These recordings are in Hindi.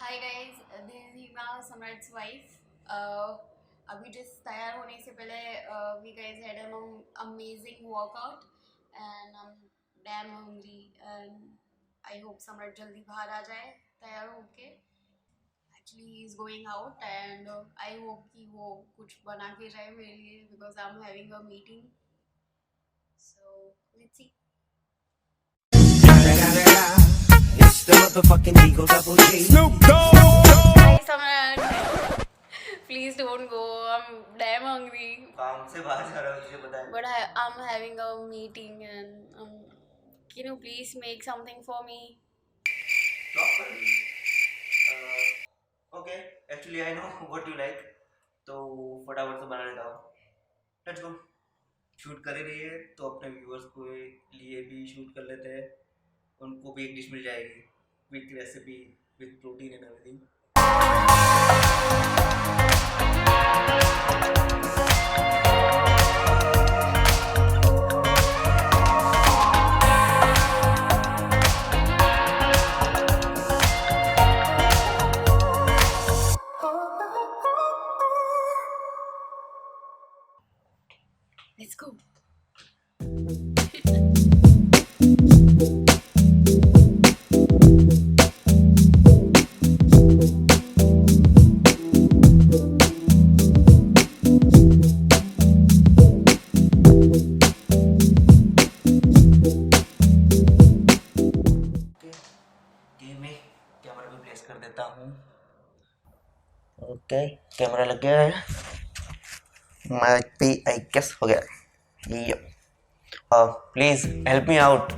Hi guys, this is Hima Samrat's wife. अभी जस्ट तैयार होने से पहले we guys had an amazing workout and I am damn hungry and I hope Samrat जल्दी बाहर आ जाए तैयार होके। Actually he is going out and I hope कि वो कुछ बना के जाए मेरे लिए because I am having a meeting, so let's see. It's the motherfucking Eagle Double G. Snoop Dogg. Hi Samrat, please don't go. I'm damn hungry. काम से बाहर जा रहा हूँ तुझे पता है। But I'm having a meeting and can you please make something for me? Job कर रही okay actually I know what you like, तो फटाफट से बना लेता हूँ। Let's go. शूट कर ही रही है तो अपने व्यूअर्स को लिए भी शूट कर लेते हैं, उनको भी एक डिश मिल जाएगी with recipe with protein and everything. Let's go. Camera भी प्लेस कर देता हूँ। ओके कैमरा लग गया है, माइक पे आई गेस हो गया। ये प्लीज़ हेल्प मी आउट,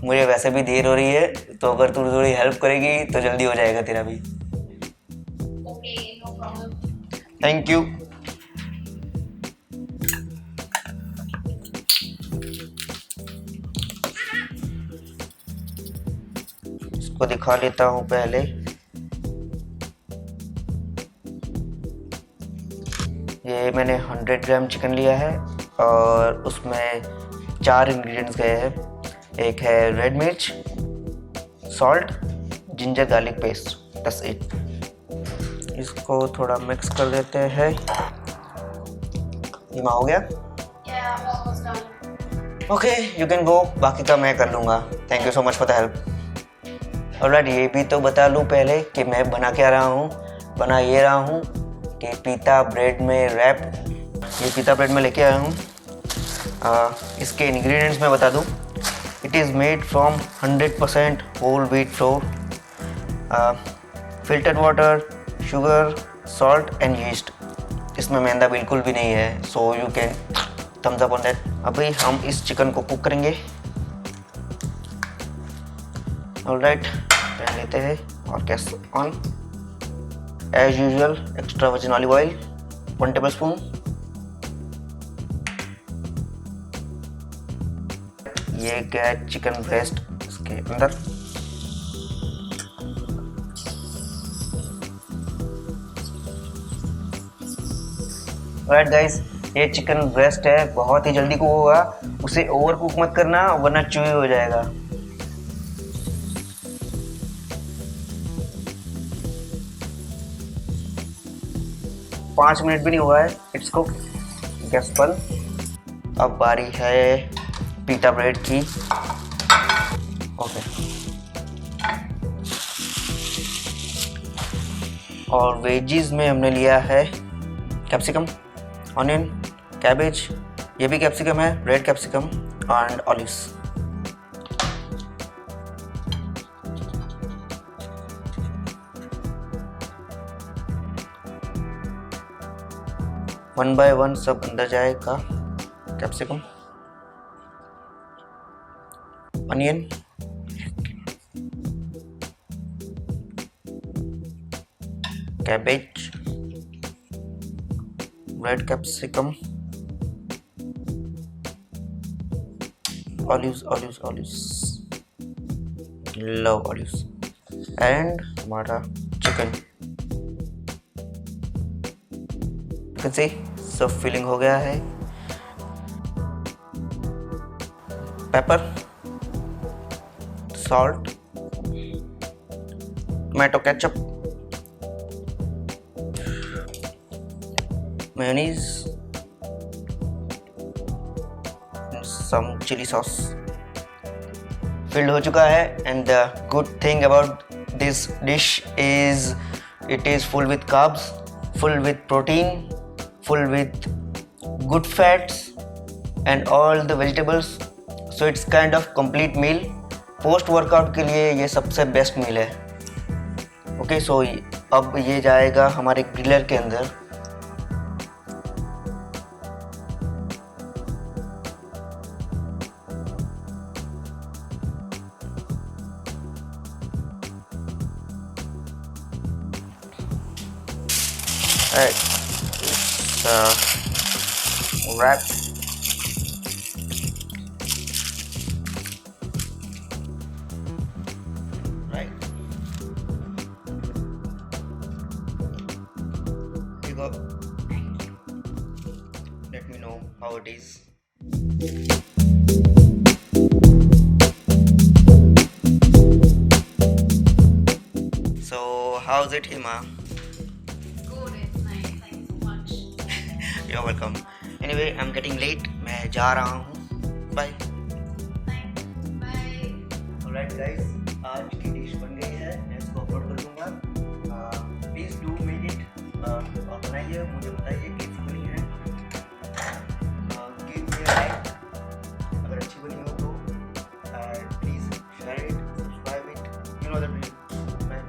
मुझे वैसे भी देर हो रही है तो अगर तू थोड़ी हेल्प करेगी तो जल्दी हो जाएगा तेरा भी। Okay, no problem. Thank you. इसको दिखा लेता हूँ पहले। ये मैंने 100 ग्राम चिकन लिया है और उसमें 4 इंग्रेडिएंट्स गए हैं। एक है रेड मिर्च, salt, ginger garlic paste, that's it. इसको थोड़ा मिक्स कर देते हैं। ये हो गया। Yeah, I'm almost done. Okay you can go, बाकी का मैं कर लूँगा। Thank you so much for the help. Alright, ये भी तो बता लूँ पहले कि मैं बना क्या रहा हूँ। बना ये रहा हूँ कि पीता ब्रेड में रैप, ये पीता ब्रेड में लेके आया हूँ। इसके इंग्रेडिएंट्स मैं बता दूँ। It is made from 100% whole wheat flour, filtered water, sugar, salt and yeast. इसमें मैदा बिल्कुल भी नहीं है, so you can thumbs up on that. अभी हम इस चिकन को कुक करेंगे। ऑलराइट, पैन लेते हैं और gas on. As usual extra virgin olive oil 1 tablespoon. ये गया चिकन ब्रेस्ट इसके अंदर। राइट गाइस, ये चिकन ब्रेस्ट है, बहुत ही जल्दी कुक होगा। उसे ओवर कुक मत करना वरना चूई हो जाएगा। पाँच मिनट भी नहीं हुआ है, इट्स कुक। गैस बंद। अब बारी है पीटा ब्रेड की। ओके, और वेजीज में हमने लिया है कैप्सिकम, ऑनियन, कैबेज, ये भी कैप्सिकम है, red capsicum and olives. One by one सब अंदर जाएगा। Capsicum, onion, cabbage, red capsicum, olives olives olives, love olives and हमारा चिकन। से सब फिलिंग हो गया है। Paper, salt, tomato ketchup, mayonnaise, some chili sauce. Filled हो चुका है and the good thing about this dish is it is full with carbs, full with protein, full with good fats and all the vegetables. So it's kind of complete meal. Post workout के लिए ये सबसे बेस्ट मील है. ओके सो अब ये जाएगा हमारे ग्रिलर के अंदर. It's wrapped. Right. Here you go. Let me know how it is. So how's it, Hima? Good, it's nice. Thank you so much. You're welcome. Anyway, I'm getting late. मैं जा रहा हूँ. Bye. Thanks. Bye. Alright guys, आज की डिश बन गई है. मैं इसको अपलोड कर दूँगा. Please do make it. आप बनाइए, मुझे बताइए